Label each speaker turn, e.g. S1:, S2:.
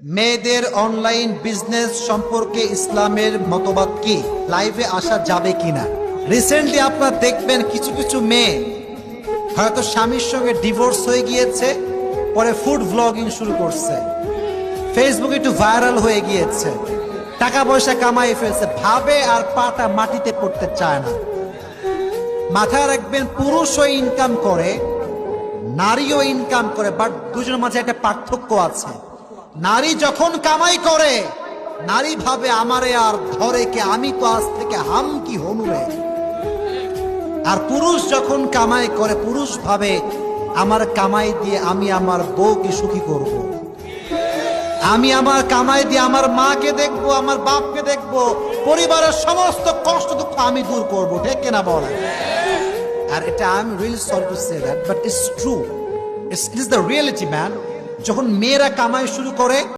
S1: মেয়েদের online business সম্পর্কে ইসলামের মতবাদ কি, লাইভে আসা যাবে কিনা? রিসেন্টলি আপনারা দেখবেন কিছু কিছু মেয়ে হয়তো স্বামীর সঙ্গে ডিভোর্স হয়ে গিয়েছে, পরে ফুড ব্লগিং শুরু করছে, ফেসবুকে একটু ভাইরাল হয়ে গিয়েছে, টাকা পয়সা কামাই ফেলছে, ভাবে আর পাটা মাটিতে পড়তে চায় না। মাথায় রাখবেন, পুরুষও ইনকাম করে, নারীও ইনকাম করে, বাট দুজনের মাঝে একটা পার্থক্য আছে। নারী যখন কামাই করে, নারী ভাবে আমারে আর ধরে কে, আমি তো আজ থেকে হাম কি হনুরে। আর পুরুষ যখন কামাই করে, পুরুষ ভাবে আমার কামাই দিয়ে আমি আমার বউকে সুখী করব, আমি আমার কামাই দিয়ে আমার মাকে দেখবো, আমার বাপকে দেখবো, পরিবারের সমস্ত কষ্ট দুঃখ আমি দূর করবো, ঠিক কিনা বলেন? আর এটা I am really sorry to say that, but it's true, it is the reality man. যখন মেয়েরা কামাই শুরু করে,